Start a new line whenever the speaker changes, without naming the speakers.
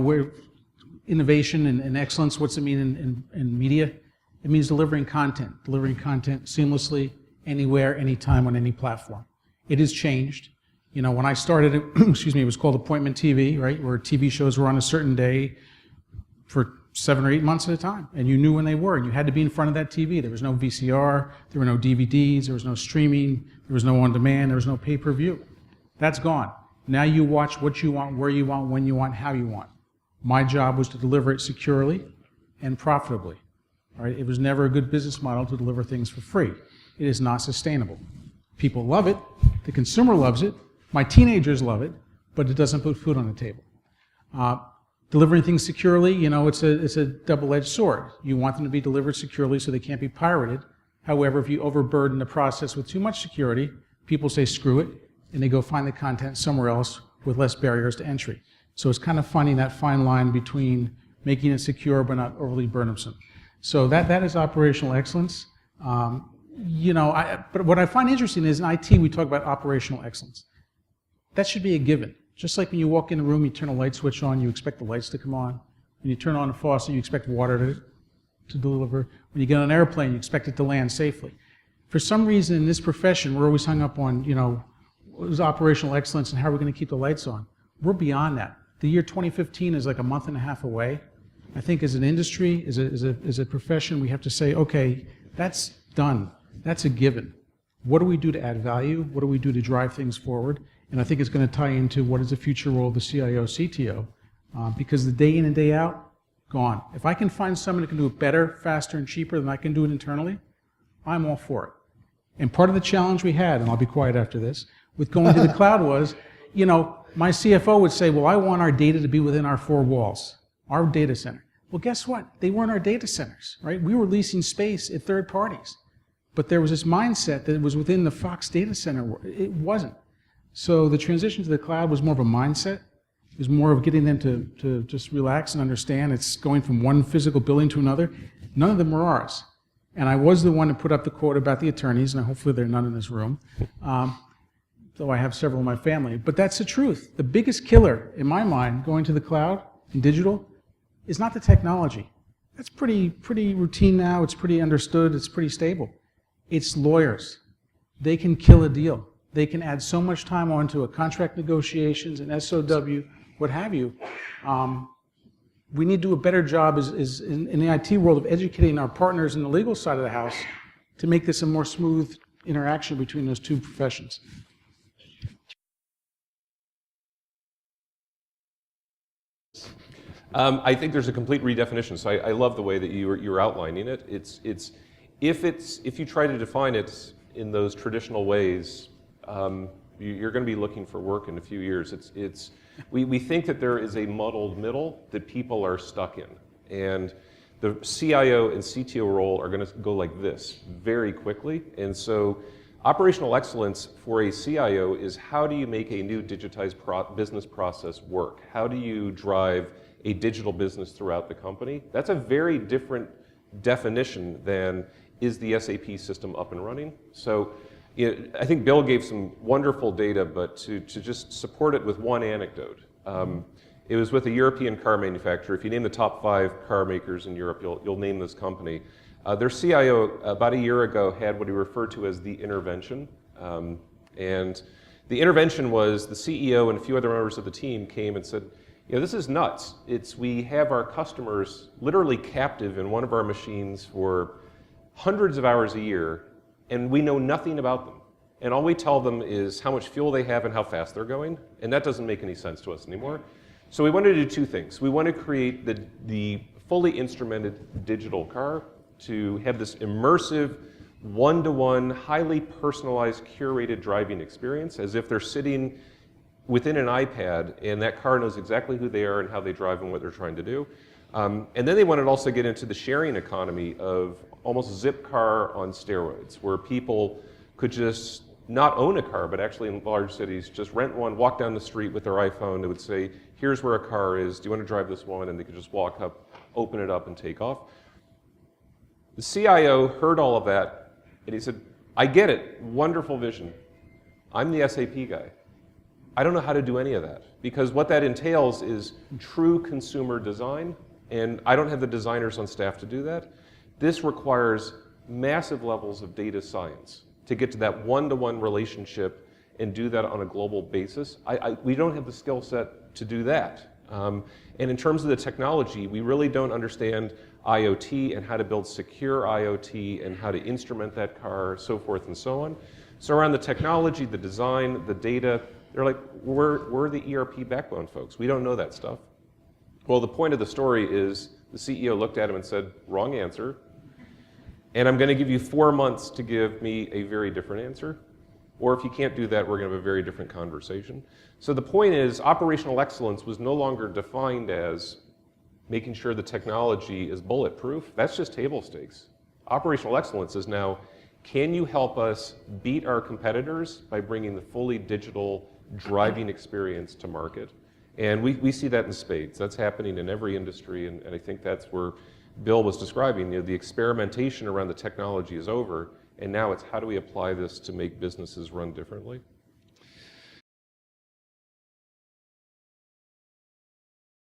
where innovation and excellence, what's it mean in media? It means delivering content seamlessly, anywhere, anytime, on any platform. It has changed. When I started, it was called appointment TV, right? Where TV shows were on a certain day for 7 or 8 months at a time, and you knew when they were, and you had to be in front of that TV. There was no VCR, there were no DVDs, there was no streaming, there was no on-demand, there was no pay-per-view. That's gone. Now you watch what you want, where you want, when you want, how you want. My job was to deliver it securely and profitably. Right? It was never a good business model to deliver things for free. It is not sustainable. People love it, the consumer loves it, my teenagers love it, but it doesn't put food on the table. Delivering things securely, it's a double-edged sword. You want them to be delivered securely so they can't be pirated. However, if you overburden the process with too much security, people say screw it, and they go find the content somewhere else with less barriers to entry. So it's kind of finding that fine line between making it secure but not overly burdensome. So that is operational excellence. But what I find interesting is in IT we talk about operational excellence. That should be a given. Just like when you walk in a room, you turn a light switch on, you expect the lights to come on. When you turn on a faucet, you expect water to deliver. When you get on an airplane, you expect it to land safely. For some reason in this profession, we're always hung up on, what is operational excellence and how are we going to keep the lights on? We're beyond that. The year 2015 is like a month and a half away. I think as an industry, as a profession, we have to say, okay, that's done. That's a given. What do we do to add value? What do we do to drive things forward? And I think it's going to tie into what is the future role of the CIO, CTO, because the day in and day out, gone. If I can find someone who can do it better, faster, and cheaper than I can do it internally, I'm all for it. And part of the challenge we had, and I'll be quiet after this, with going to the cloud was, my CFO would say, well, I want our data to be within our 4 walls, our data center. Well, guess what? They weren't our data centers, right? We were leasing space at third parties. But there was this mindset that it was within the Fox data center. It wasn't. So the transition to the cloud was more of a mindset. It was more of getting them to just relax and understand it's going from one physical building to another. None of them were ours. And I was the one to put up the quote about the attorneys, and hopefully there are none in this room, though I have several in my family. But that's the truth. The biggest killer, in my mind, going to the cloud and digital, is not the technology. That's pretty routine now. It's pretty understood. It's pretty stable. It's lawyers. They can kill a deal. They can add so much time onto a contract negotiations, an SOW, what have you. We need to do a better job is in the IT world of educating our partners in the legal side of the house to make this a more smooth interaction between those two professions.
I think there's a complete redefinition. So I love the way that you're outlining it. If you try to define it in those traditional ways, you're going to be looking for work in a few years. We think that there is a muddled middle that people are stuck in, and the CIO and CTO role are going to go like this very quickly. And so, operational excellence for a CIO is how do you make a new digitized business process work? How do you drive a digital business throughout the company? That's a very different definition than is the SAP system up and running. So I think Bill gave some wonderful data, but to just support it with one anecdote. It was with a European car manufacturer. If you name the top 5 car makers in Europe, you'll name this company. Their CIO about a year ago had what he referred to as the intervention. And the intervention was the CEO and a few other members of the team came and said, this is nuts. We have our customers literally captive in one of our machines for hundreds of hours a year, and we know nothing about them. And all we tell them is how much fuel they have and how fast they're going, and that doesn't make any sense to us anymore. So we wanted to do 2 things. We want to create the fully instrumented digital car to have this immersive, one-to-one, highly personalized, curated driving experience, as if they're sitting within an iPad, and that car knows exactly who they are and how they drive and what they're trying to do. And then they wanted to also get into the sharing economy of almost Zipcar on steroids, where people could just not own a car, but actually in large cities, just rent one, walk down the street with their iPhone. They would say, here's where a car is. Do you want to drive this one? And they could just walk up, open it up, and take off. The CIO heard all of that, and he said, I get it. Wonderful vision. I'm the SAP guy. I don't know how to do any of that. because what that entails is true consumer design, and I don't have the designers on staff to do that. This requires massive levels of data science to get to that one-to-one relationship and do that on a global basis. We don't have the skill set to do that. And in terms of the technology, we really don't understand IoT and how to build secure IoT and how to instrument that car, so forth and so on. So around the technology, the design, the data, they're like, we're the ERP backbone folks. We don't know that stuff. Well, the point of the story is the CEO looked at him and said, wrong answer. And I'm going to give you 4 months to give me a very different answer. Or if you can't do that, we're going to have a very different conversation. So the point is, operational excellence was no longer defined as making sure the technology is bulletproof. That's just table stakes. Operational excellence is now, can you help us beat our competitors by bringing the fully digital driving experience to market? And we see that in spades. That's happening in every industry, and I think that's where Bill was describing. You know, the experimentation around the technology is over, and now it's how do we apply this to make businesses run differently?